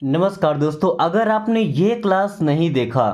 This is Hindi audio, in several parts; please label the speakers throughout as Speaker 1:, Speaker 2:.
Speaker 1: नमस्कार दोस्तों, अगर आपने ये क्लास नहीं देखा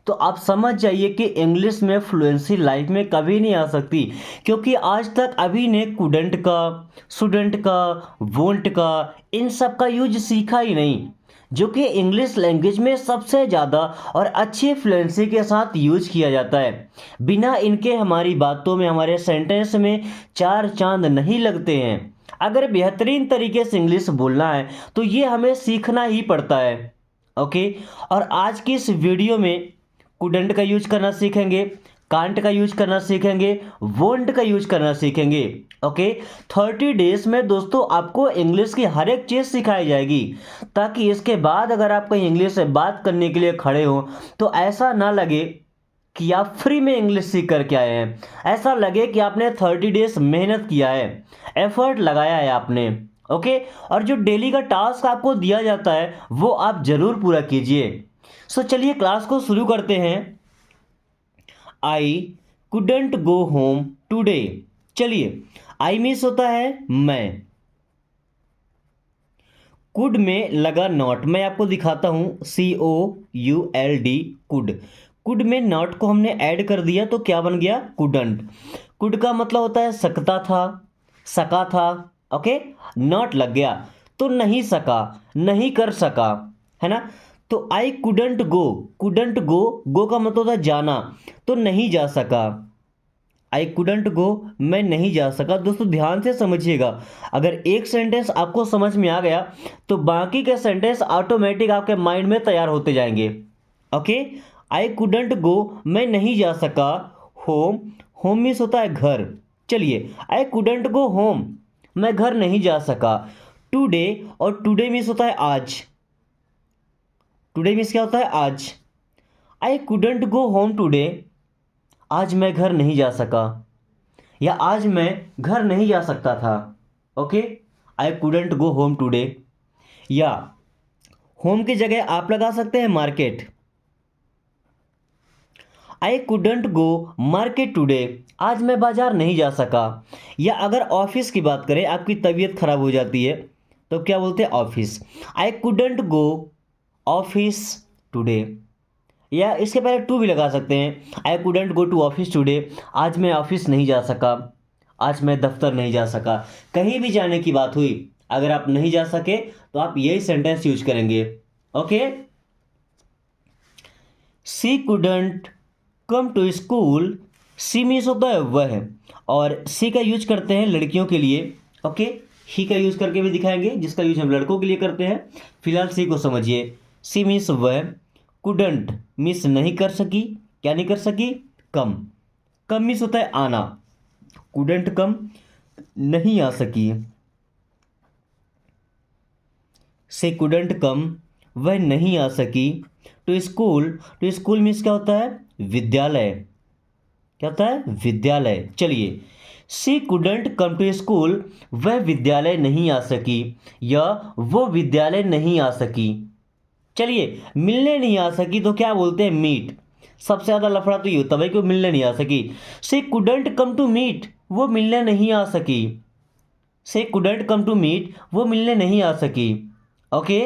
Speaker 1: तो आप समझ जाइए कि इंग्लिश में फ्लुएंसी लाइफ में कभी नहीं आ सकती। क्योंकि आज तक अभी ने कुडंट का, शुडंट का, वोंट का, इन सब का यूज सीखा ही नहीं, जो कि इंग्लिश लैंग्वेज में सबसे ज़्यादा और अच्छी फ्लुएंसी के साथ यूज किया जाता है। बिना इनके हमारी बातों में, हमारे सेंटेंस में चार चांद नहीं लगते हैं। अगर बेहतरीन तरीके से इंग्लिश बोलना है तो ये हमें सीखना ही पड़ता है। ओके। और आज की इस वीडियो में कुडंट का यूज करना सीखेंगे, कांट का यूज करना सीखेंगे, वोंट का यूज करना सीखेंगे। ओके। 30 डेज में दोस्तों आपको इंग्लिश की हर एक चीज़ सिखाई जाएगी, ताकि इसके बाद अगर आप कहीं इंग्लिश से बात करने के लिए खड़े हो तो ऐसा ना लगे कि आप फ्री में इंग्लिश सीख करके आए हैं। ऐसा लगे कि आपने 30 डेज मेहनत किया है, एफर्ट लगाया है आपने। ओके। और जो डेली का टास्क आपको दिया जाता है वो आप जरूर पूरा कीजिए। सो चलिए क्लास को शुरू करते हैं। I couldn't go home today. चलिए, आई मीन्स होता है मैं, कुड में लगा नॉट, मैं आपको दिखाता हूं, COULD, कुड। कुड में नॉट को हमने ऐड कर दिया तो क्या बन गया? कुडंट। कुड का मतलब होता है सकता था, सका था। ओके। नॉट लग गया तो नहीं सका, नहीं कर सका, है ना। तो आई कुडंट गो, कुडंट गो, गो का मतलब होता है जाना, तो नहीं जा सका। आई कुडंट गो, मैं नहीं जा सका। दोस्तों ध्यान से समझिएगा, अगर एक सेंटेंस आपको समझ में आ गया तो बाकी के सेंटेंस ऑटोमेटिक आपके माइंड में तैयार होते जाएंगे। ओके। आई कुडंट गो, मैं नहीं जा सका। होम, होम मीन्स होता है घर। चलिए, आई कुडंट गो होम, मैं घर नहीं जा सका। टुडे, और टुडे मीन्स होता है आज। टुडे मीन्स क्या होता है? आज। आई कुडंट गो होम टुडे, आज मैं घर नहीं जा सका, या आज मैं घर नहीं जा सकता था। ओके। आई कुडंट गो होम टुडे। या होम की जगह आप लगा सकते हैं मार्केट। आई कुडंट गो मार्केट टुडे, आज मैं बाजार नहीं जा सका। या अगर ऑफिस की बात करें, आपकी तबीयत खराब हो जाती है तो क्या बोलते हैं? Office. I couldn't go office today. या इसके पहले टू भी लगा सकते हैं, I couldn't go to office today, आज मैं ऑफिस नहीं जा सका, आज मैं दफ्तर नहीं जा सका। कहीं भी जाने की बात हुई, अगर आप नहीं जा सके तो आप यही सेंटेंस यूज करेंगे। Okay. She couldn't come to school, she means होता है वह, और सी का यूज करते हैं लड़कियों के लिए। ओके। ही का यूज करके भी दिखाएंगे, जिसका यूज हम लड़कों के लिए करते हैं। फिलहाल सी को समझिए। सी मीन्स वह, कुडंट मीन्स नहीं कर सकी। क्या नहीं कर सकी? कम। कम मीन्स होता है आना, कुडंट कम, नहीं आ सकी। से कुडंट कम, वह नहीं आ सकी। To school, to school means क्या होता है? विद्यालय। क्या होता है? विद्यालय। चलिए, she couldn't come to school, वह विद्यालय नहीं आ सकी, या वो विद्यालय नहीं आ सकी। चलिए, मिलने नहीं आ सकी तो क्या बोलते हैं? मीट। सबसे ज़्यादा लफड़ा तो ये होता है भाई, क्यों मिलने नहीं आ सकी। सी कुडंट कम टू मीट, वो मिलने नहीं आ सकी। से कुडंट कम टू मीट, वो मिलने नहीं आ सकी। Okay.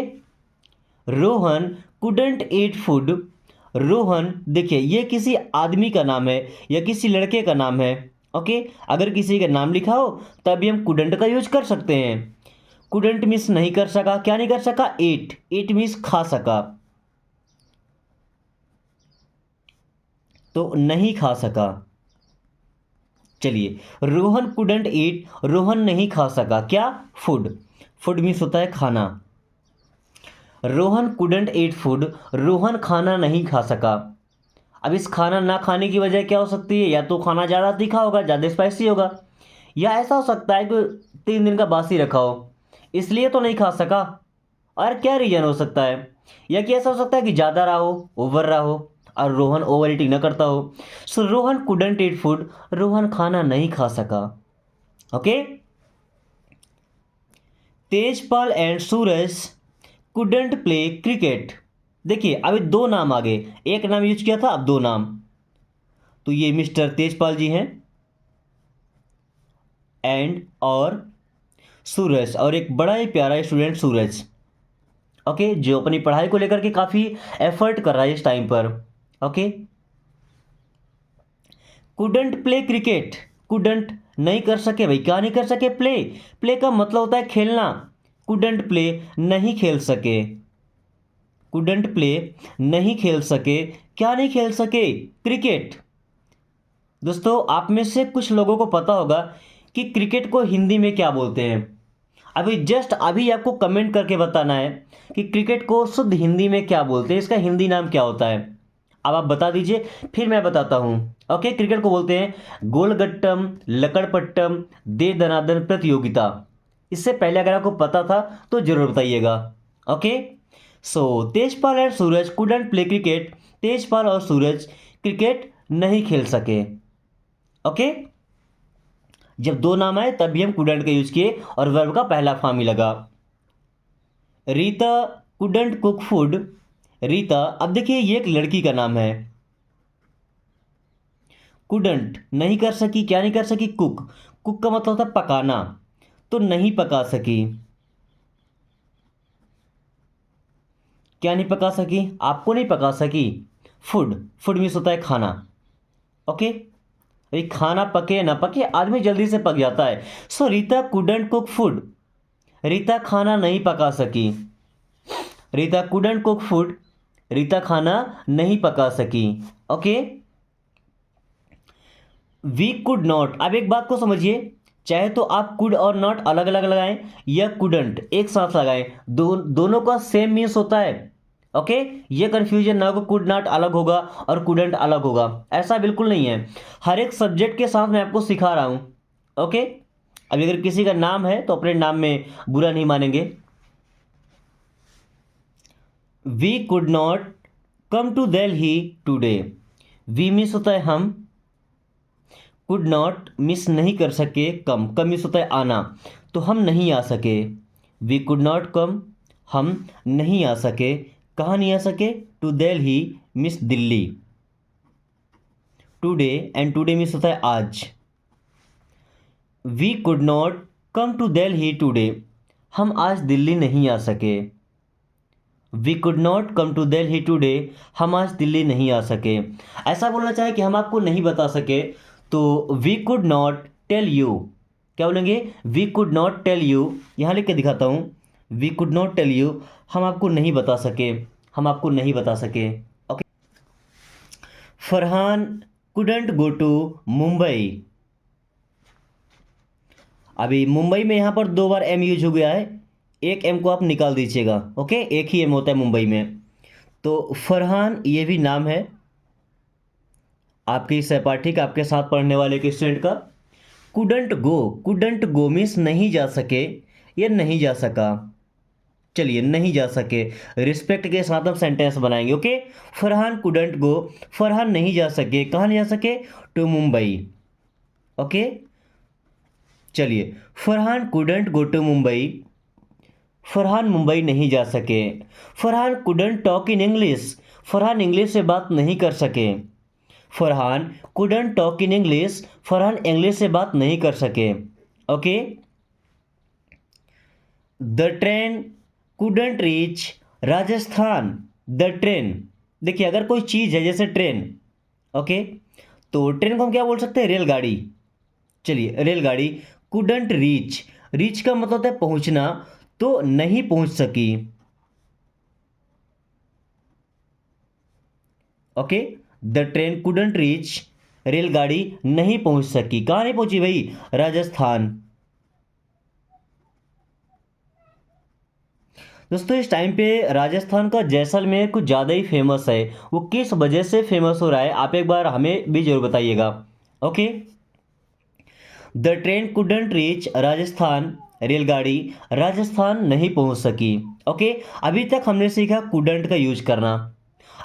Speaker 1: Rohan couldn't eat food, Rohan, देखिए ये किसी आदमी का नाम है या किसी लड़के का नाम है। ओके। अगर किसी का नाम लिखा हो तभी हम कुडंट का यूज कर सकते हैं। कुडंट मीन्स नहीं कर सका। क्या नहीं कर सका? ईट। ईट मीन्स खा सका, तो नहीं खा सका। चलिए, रोहन कुडंट ईट, रोहन नहीं खा सका क्या? फूड। फूड मीन्स होता है खाना। Rohan couldn't eat food, Rohan खाना नहीं खा सका। अब इस खाना ना खाने की वजह क्या हो सकती है? या तो खाना ज़्यादा तीखा होगा, ज़्यादा स्पाइसी होगा, या ऐसा हो सकता है कि 3 दिन का बासी रखा हो, इसलिए तो नहीं खा सका। और क्या रीजन हो सकता है? या कि ऐसा हो सकता है कि ज़्यादा रहा हो, ओवर रहा हो, और रोहन ओवर ईटिंग ना करता हो। So Rohan couldn't eat food, Rohan खाना नहीं खा सका। Okay. Tejpal and Suraj couldn't play cricket. देखिए, अभी दो नाम आ गए, एक नाम यूज किया था, अब दो नाम। तो ये मिस्टर तेजपाल जी हैं, एंड और सूरज, और एक बड़ा ही प्यारा स्टूडेंट सूरज। ओके, जो अपनी पढ़ाई को लेकर के काफ़ी एफर्ट कर रहा है इस टाइम पर। Okay, couldn't play cricket, couldn't नहीं कर सके भाई, क्या नहीं कर सके, प्ले, प्ले का मतलब होता है खेलना, कुडंट प्ले नहीं खेल सके, कुडंट प्ले नहीं खेल सके, क्या नहीं खेल सके, क्रिकेट। दोस्तों आप में से कुछ लोगों को पता होगा कि क्रिकेट को हिंदी में क्या बोलते हैं। अभी जस्ट अभी आपको कमेंट करके बताना है कि क्रिकेट को शुद्ध हिंदी में क्या बोलते हैं, इसका हिंदी नाम क्या होता है। अब आप बता दीजिए, फिर मैं बताता हूँ। ओके, क्रिकेट को बोलते हैं गोलगट्टम, लकड़पट्टम, दे दनादन प्रतियोगिता। इससे पहले अगर आपको पता था तो जरूर बताइएगा। Okay, so Tejpal and Suraj couldn't play cricket, Tejpal और सूरज क्रिकेट नहीं खेल सके। ओके, जब दो नाम आए तब भी हम कुडंट का यूज किए और वर्ब का पहला फॉर्म ही लगा। Rita couldn't cook food, Rita, अब देखिए ये एक लड़की का नाम है। कुडंट नहीं कर सकी, क्या नहीं कर सकी, कुक, कुक का मतलब होता है पकाना, तो नहीं पका सकी, क्या नहीं पका सकी, आपको नहीं पका सकी, फूड, फूड मीन्स होता है खाना। ओके, भाई खाना पके ना पके आदमी जल्दी से पक जाता है। So Rita couldn't cook food, Rita खाना नहीं पका सकी, Rita couldn't cook food, Rita खाना नहीं पका सकी। ओके, वी कुड नॉट, अब एक बात को समझिए, चाहे तो आप कुड और नॉट अलग अलग लगाएं या कुडंट एक साथ लगाएं, दोनों का सेम मीन्स होता है। ओके, ये कंफ्यूजन ना हो, कुड नॉट अलग होगा और कुडंट अलग होगा, ऐसा बिल्कुल नहीं है। हर एक सब्जेक्ट के साथ मैं आपको सिखा रहा हूं। ओके, अभी अगर किसी का नाम है तो अपने नाम में बुरा नहीं मानेंगे। We could not come to Delhi today, we means होता है हम, कुड नॉट मिस नहीं कर सके, कम, कम मिस होता है आना, तो हम नहीं आ सके। वी कुड नॉट कम, हम नहीं आ सके, कहाँ नहीं आ सके, to Delhi means Delhi, today, and today means होता है आज। We could not come to Delhi today, हम आज दिल्ली नहीं आ सके। We could not come to Delhi today, हम आज दिल्ली नहीं आ सके। ऐसा बोलना चाहे कि हम आपको नहीं बता सके तो we could not tell you, क्या बोलेंगे, we could not tell you, यहाँ लिख के दिखाता हूँ, we could not tell you, हम आपको नहीं बता सके, हम आपको नहीं बता सके। Okay, Farhan couldn't go to Mumbai, अभी मुंबई में यहाँ पर दो बार एम यूज हो गया है, एक एम को आप निकाल दीजिएगा। ओके, एक ही एम होता है मुंबई में। तो फरहान ये भी नाम है आपकी सहपाठी का, आपके साथ पढ़ने वाले के स्टूडेंट का। Couldn't go, couldn't go means नहीं जा सके या नहीं जा सका। चलिए, नहीं जा सके, रिस्पेक्ट के साथ हम सेंटेंस बनाएंगे। ओके, फरहान कुडंट गो, फरहान नहीं जा सके, कहाँ नहीं जा सके, टू मुंबई। ओके, चलिए, Farhan couldn't go to Mumbai, Farhan Mumbai नहीं जा सके। Farhan couldn't talk in English, Farhan English से बात नहीं कर सके। Farhan couldn't talk in English, Farhan English से बात नहीं कर सके। Okay, the train couldn't reach Rajasthan, the train, देखिए अगर कोई चीज़ है जैसे ट्रेन, ओके, तो ट्रेन को हम क्या बोल सकते हैं, रेलगाड़ी। चलिए, रेलगाड़ी कुडंट रीच, रीच का मतलब होता है पहुंचना, तो नहीं पहुंच सकी। Okay, the train couldn't reach, रेलगाड़ी नहीं पहुंच सकी, कहाँ नहीं पहुंची भाई, राजस्थान। दोस्तों इस टाइम पे राजस्थान का जैसलमेर कुछ ज़्यादा ही फेमस है, वो किस वजह से फेमस हो रहा है आप एक बार हमें भी जरूर बताइएगा। Okay, the train couldn't reach Rajasthan, रेलगाड़ी राजस्थान नहीं पहुंच सकी। ओके, अभी तक हमने सीखा कुडंट का यूज करना,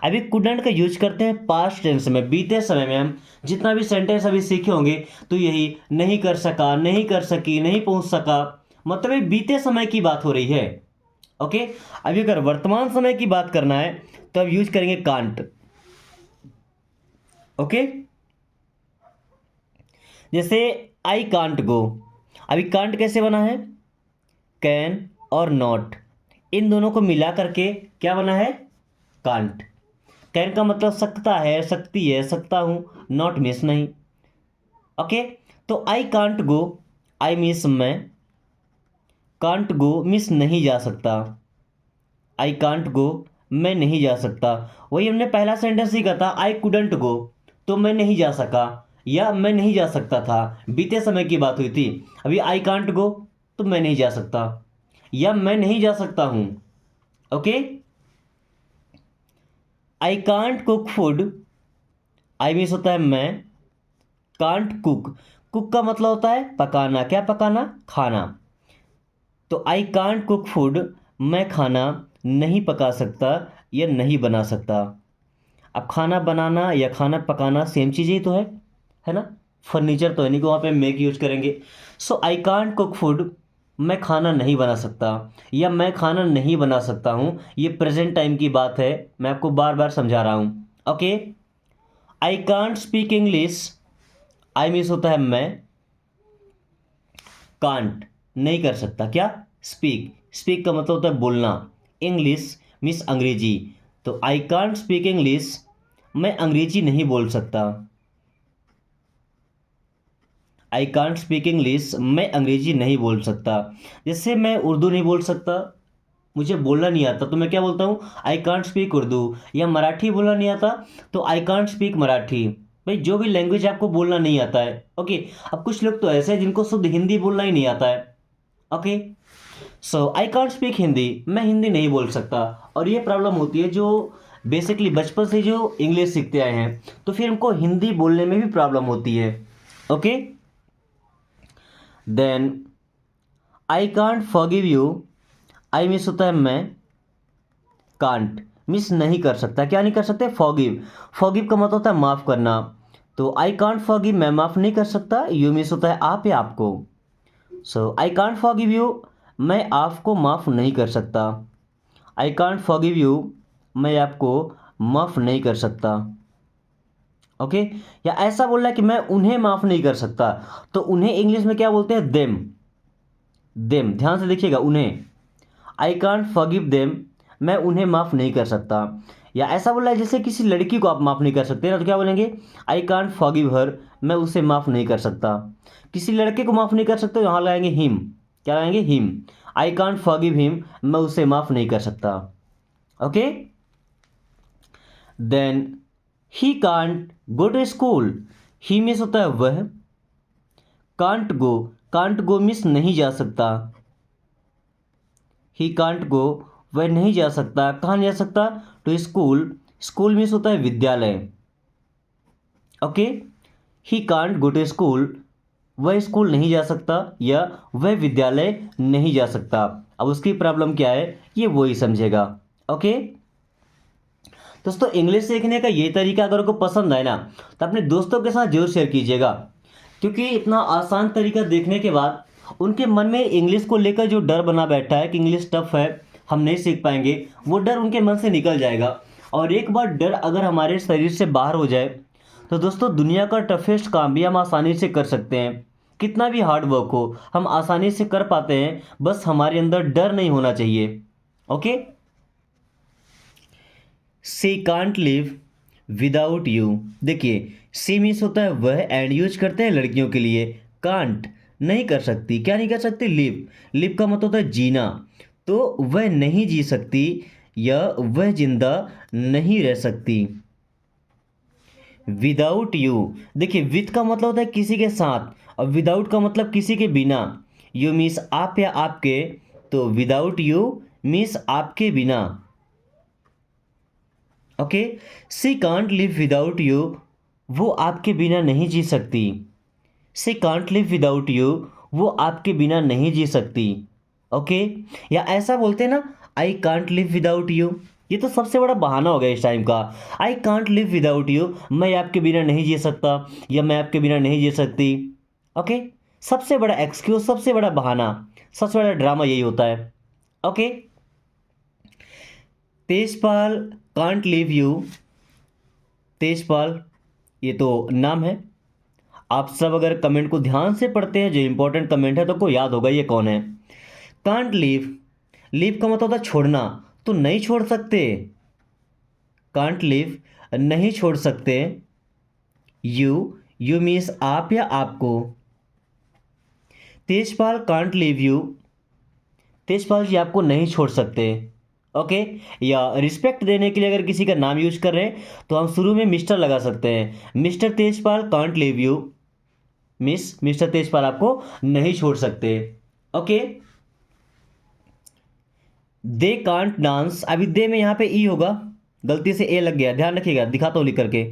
Speaker 1: अभी कुडंट का यूज करते हैं पास्ट टेंस में, बीते समय में। हम जितना भी सेंटेंस अभी सीखे होंगे तो यही, नहीं कर सका, नहीं कर सकी, नहीं पहुंच सका, मतलब ये बीते समय की बात हो रही है। ओके, अभी अगर वर्तमान समय की बात करना है तो अब यूज करेंगे कांट। ओके, जैसे आई कांट गो, अभी कांट कैसे बना है, कैन और नॉट, इन दोनों को मिला करके क्या बना है, कांट। कैन का मतलब सकता है, सकती है, सकता हूँ, नॉट मिस नहीं। ओके, तो I can't go, I miss मैं, कांट गो मिस नहीं जा सकता, आई कांट गो मैं नहीं जा सकता। वही हमने पहला सेंटेंस ही कहा था, आई कुडंट गो, तो मैं नहीं जा सका या मैं नहीं जा सकता था, बीते समय की बात हुई थी। अभी आई कांट गो तो मैं नहीं जा सकता या मैं नहीं जा सकता हूं। Okay, I can't cook food, I means होता है मैं, कांट कुक, कुक का मतलब होता है पकाना, क्या पकाना, खाना। तो आई कांट कुक फूड, मैं खाना नहीं पका सकता या नहीं बना सकता। अब खाना बनाना या खाना पकाना सेम चीज़ ही तो है ना। फर्नीचर तो है नहीं कि वहाँ पे मेक यूज करेंगे। सो आई कांट कुक फूड, मैं खाना नहीं बना सकता या मैं खाना नहीं बना सकता हूँ, ये प्रेजेंट टाइम की बात है, मैं आपको बार बार समझा रहा हूँ। Okay, I can't speak English, I means होता है मैं, कांट नहीं कर सकता, क्या, स्पीक, स्पीक का मतलब होता है बोलना, इंग्लिश मीन्स अंग्रेजी। तो आई कांट स्पीक इंग्लिश, मैं अंग्रेजी नहीं बोल सकता। आई कांट स्पीक इंग्लिश, मैं अंग्रेजी नहीं बोल सकता। जैसे मैं उर्दू नहीं बोल सकता, मुझे बोलना नहीं आता, तो मैं क्या बोलता हूँ, आई कांट स्पीक उर्दू। या मराठी बोलना नहीं आता तो आई कांट स्पीक मराठी। भाई जो भी लैंग्वेज आपको बोलना नहीं आता है, ओके। अब कुछ लोग तो ऐसे हैं जिनको शुद्ध हिंदी बोलना ही नहीं आता है। Okay, so I can't speak Hindi, मैं हिंदी नहीं बोल सकता। और ये प्रॉब्लम होती है जो बेसिकली बचपन से जो इंग्लिश सीखते आए हैं, तो फिर उनको हिंदी बोलने में भी प्रॉब्लम होती है। Okay, then I can't forgive you, I means होता है मैं, कांट मिस नहीं कर सकता, क्या नहीं कर सकते, फॉरगिव, फॉरगिव का मतलब होता है माफ़ करना। तो आई कांट फॉरगिव, मैं माफ़ नहीं कर सकता, यू मिस होता है आप या आपको। सो आई कांट फॉरगिव यू, मैं आपको माफ़ नहीं कर सकता, आई कांट फॉरगिव यू, मैं आपको माफ़ नहीं कर सकता। ओके, या ऐसा बोलना है कि मैं उन्हें माफ़ नहीं कर सकता, तो उन्हें इंग्लिश में क्या बोलते हैं, देम, देम, ध्यान से देखिएगा, उन्हें, आई कांट फॉरगिव देम, मैं उन्हें माफ़ नहीं कर सकता। या ऐसा बोला है जैसे किसी लड़की को आप माफ़ नहीं कर सकते ना, तो क्या बोलेंगे, आई कांट फॉरगिव हर, मैं उसे माफ़ नहीं कर सकता। किसी लड़के को माफ़ नहीं कर सकते, यहाँ लगाएंगे हिम, क्या लगाएंगे, him, I can't forgive him, मैं उसे माफ़ नहीं कर सकता। Okay, then he can't go to school, he means होता है वह, कांट गो मिस नहीं जा सकता, ही कांट गो वह नहीं जा सकता, कहाँ नहीं जा सकता, टू स्कूल, स्कूल मीन्स होता है विद्यालय। Okay, he can't go to school, वह स्कूल नहीं जा सकता या वह विद्यालय नहीं जा सकता। अब उसकी प्रॉब्लम क्या है ये वो ही समझेगा। ओके, दोस्तों इंग्लिश सीखने का ये तरीका अगर आपको पसंद आए ना, तो अपने दोस्तों के साथ जरूर शेयर कीजिएगा, क्योंकि इतना आसान तरीका देखने के बाद उनके मन में इंग्लिश को लेकर जो डर बना बैठा है कि इंग्लिश टफ है, हम नहीं सीख पाएंगे, वो डर उनके मन से निकल जाएगा। और एक बार डर अगर हमारे शरीर से बाहर हो जाए, तो दोस्तों दुनिया का टफेस्ट काम भी हम आसानी से कर सकते हैं। कितना भी हार्ड वर्क हो हम आसानी से कर पाते हैं, बस हमारे अंदर डर नहीं होना चाहिए। Okay, she can't live without you, देखिए सी मीन्स होता है वह, एंड यूज करते हैं लड़कियों के लिए, कांट नहीं कर सकती, क्या नहीं कर सकती, लिव, लिव का मतलब होता है जीना, तो वह नहीं जी सकती या वह जिंदा नहीं रह सकती। विदाउट यू, देखिए विथ का मतलब होता है किसी के साथ और विदाउट का मतलब किसी के बिना। यू मीन्स आप या आपके, तो विदाउट यू मीन्स आपके बिना। Okay, she can't live without you, वो आपके बिना नहीं जी सकती, she can't live without you, वो आपके बिना नहीं जी सकती। ओके, या ऐसा बोलते हैं ना, I can't live without you, ये तो सबसे बड़ा बहाना हो गया इस टाइम का, I can't live without you, मैं आपके बिना नहीं जी सकता या मैं आपके बिना नहीं जी सकती। ओके, सबसे बड़ा एक्सक्यूज, सबसे बड़ा बहाना, सबसे बड़ा ड्रामा यही होता है। Okay, Tejpal can't live you, Tejpal ये तो नाम है। आप सब अगर कमेंट को ध्यान से पढ़ते हैं, जो इंपॉर्टेंट कमेंट है तो आपको याद होगा ये कौन है। कांट लिव, लीव का मतलब होता है छोड़ना, तो नहीं छोड़ सकते, कांट लीव नहीं छोड़ सकते। यू मीन्स आप या आपको। Tejpal can't leave you, Tejpal ji आपको नहीं छोड़ सकते। ओके। या रिस्पेक्ट देने के लिए अगर किसी का नाम यूज कर रहे हैं तो हम शुरू में मिस्टर लगा सकते हैं, mister Tejpal can't leave you, mister Tejpal आपको नहीं छोड़ सकते। ओके। दे कांट डांस, अभी दे में यहाँ पे ई होगा, गलती से ए लग गया, ध्यान रखिएगा, दिखाता हूँ लिख करके,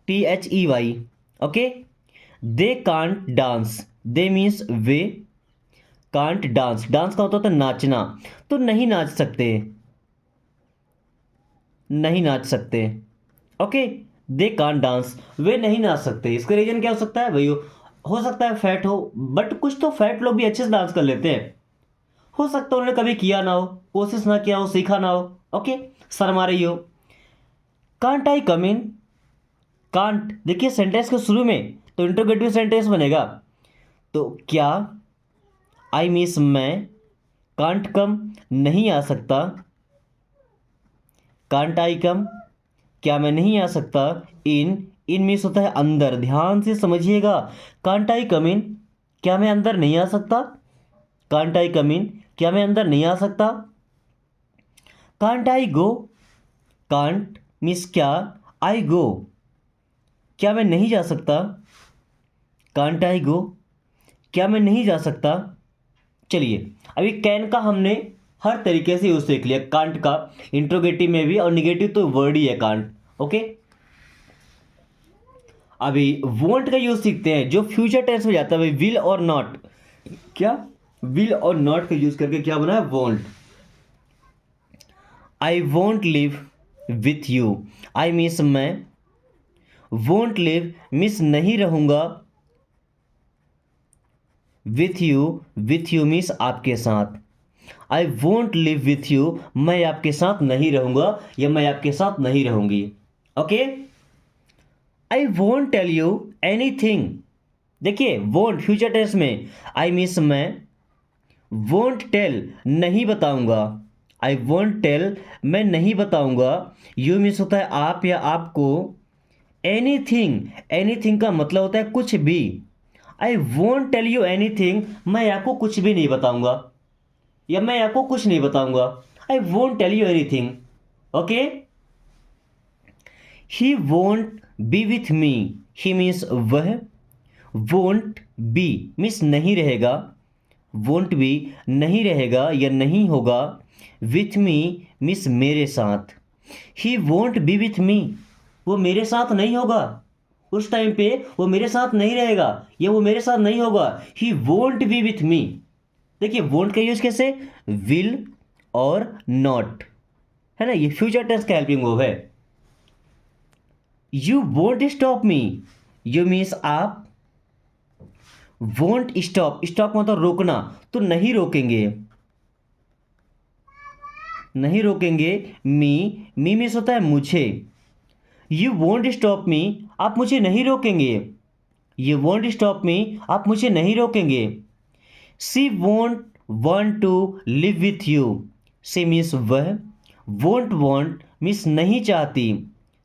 Speaker 1: THEY। Okay. They can't dance, they means way, can't dance, dance का होता है नाचना, तो नहीं नाच सकते, नहीं नाच सकते। ओके। दे कांट डांस, वे नहीं नाच सकते। इसका रीजन क्या हो सकता है भाई? हो सकता है फैट हो, बट कुछ तो फैट लोग भी अच्छे से डांस कर लेते हैं। हो सकता है उन्होंने कभी किया ना हो, कोशिश ना किया हो, सीखा ना हो। ओके। शर्मा रही हो। Can't I come in, can't देखिए सेंटेंस के शुरू में तो इंटरोगेटिव सेंटेंस बनेगा, तो क्या, आई मीन्स मैं, कांट कम नहीं आ सकता, कांट आई कम क्या मैं नहीं आ सकता, इन मीन्स होता है अंदर, ध्यान से समझिएगा। कांट आई कम इन क्या मैं अंदर नहीं आ सकता, कांट आई कम इन क्या मैं अंदर नहीं आ सकता। Can't I go, can't means क्या, आई गो क्या मैं नहीं जा सकता, कांट आई गो क्या मैं नहीं जा सकता। चलिए अभी कैन का हमने हर तरीके से यूज सीख लिया, कांट का इंट्रोगेटिव में भी, और निगेटिव तो वर्ड ही है कांट। ओके। अभी वोंट का यूज सीखते हैं जो फ्यूचर टेंस में जाता है भाई, विल और नॉट, क्या विल और नॉट का यूज करके क्या बना है, won't. I won't live with you, I means मैं, वोंट लिव मीन्स नहीं रहूंगा, विथ यू मीन्स आपके साथ। I won't live with you मैं आपके साथ नहीं रहूंगा या मैं आपके साथ नहीं रहूंगी। Okay. I won't tell you anything, देखिए वोंट फ्यूचर टेंस में, आई मीन्स मैं, वोंट टेल नहीं बताऊंगा, आई वोंट टेल मैं नहीं बताऊंगा, यू मीन्स होता है आप या आपको, एनीथिंग का मतलब होता है कुछ भी, I won't tell you anything मैं आपको कुछ भी नहीं बताऊंगा या मैं आपको कुछ नहीं बताऊंगा, I won't tell you anything. Okay. He won't be with me, he means वह, वोंट बी मीन्स नहीं रहेगा, वोंट बी नहीं रहेगा या नहीं होगा, विथ मी मीन्स मेरे साथ। ही वोंट बी विथ मी वो मेरे साथ नहीं होगा, उस टाइम पे वो मेरे साथ नहीं रहेगा या वो मेरे साथ नहीं होगा। ही वोंट बी विथ मी, देखिए वोंट का यूज कैसे, विल और नॉट, है ना, ये फ्यूचर टेंस का हेल्पिंग वर्ब है। You won't stop me, you means आप, वोंट स्टॉप, स्टॉप मतलब रोकना, तो नहीं रोकेंगे, नहीं रोकेंगे। मी मीन्स होता है मुझे, यू वोंट स्टॉप मी आप मुझे नहीं रोकेंगे, यू वोंट स्टॉप मी आप मुझे नहीं रोकेंगे। She won't want to live with you, she means वह, वोंट वांट मीन्स नहीं चाहती,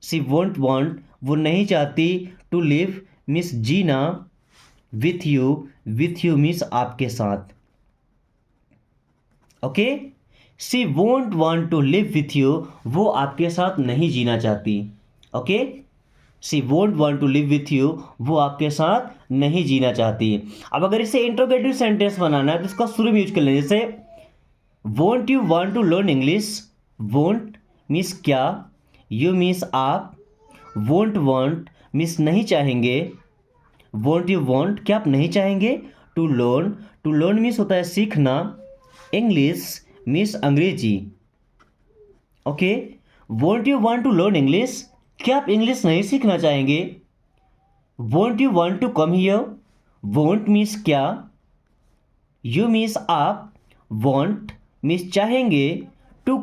Speaker 1: सी वोंट वांट वो नहीं चाहती, टू लिव मीन्स जीना, विथ यू मीन्स आपके साथ। Okay. She won't want to live with you वो आपके साथ नहीं जीना चाहती। Okay. She won't want to live with you वो आपके साथ नहीं जीना चाहती। अब अगर इसे इंट्रोगेटिव सेंटेंस बनाना है तो इसका शुरू में यूज कर लें, जैसे won't you want to learn English, won't means क्या, यू मीन्स आप, वोंट वांट मीन्स नहीं चाहेंगे, वोंट यू वांट क्या आप नहीं चाहेंगे, टू लर्न मीन्स होता है सीखना, इंग्लिश मीन्स अंग्रेजी। Okay. Won't you want to learn English क्या आप इंग्लिश नहीं सीखना चाहेंगे, won't you want to come here, won't means क्या, यू मीन्स आप, वॉन्ट मीन्स चाहेंगे, टू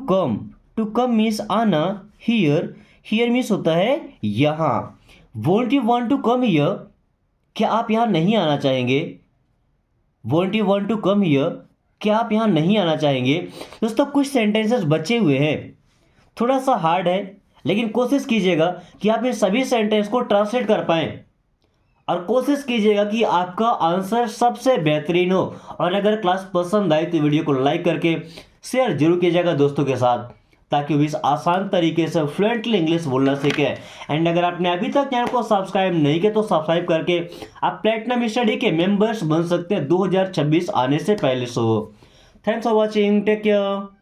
Speaker 1: कम मीन्स आना, हियर मीन्स होता है यहाँ। Won't you want to come here क्या आप यहाँ नहीं आना चाहेंगे, won't you want to come here क्या आप यहाँ नहीं आना चाहेंगे? दोस्तों कुछ सेंटेंसेस बचे हुए हैं, थोड़ा सा हार्ड है, लेकिन कोशिश कीजिएगा कि आप इन सभी सेंटेंस को ट्रांसलेट कर पाएं और कोशिश कीजिएगा कि आपका आंसर सबसे बेहतरीन हो। और अगर क्लास पसंद आए तो वीडियो को लाइक करके शेयर जरूर कीजिएगा दोस्तों के साथ, ताकि वो इस आसान तरीके से फ्लुएंटली इंग्लिश बोलना सीखे। एंड अगर आपने अभी तक चैनल को सब्सक्राइब नहीं किया तो सब्सक्राइब करके आप प्लेटिनम स्टडी के मेंबर्स बन सकते हैं 2026 आने से पहले। So thanks for watching, take care.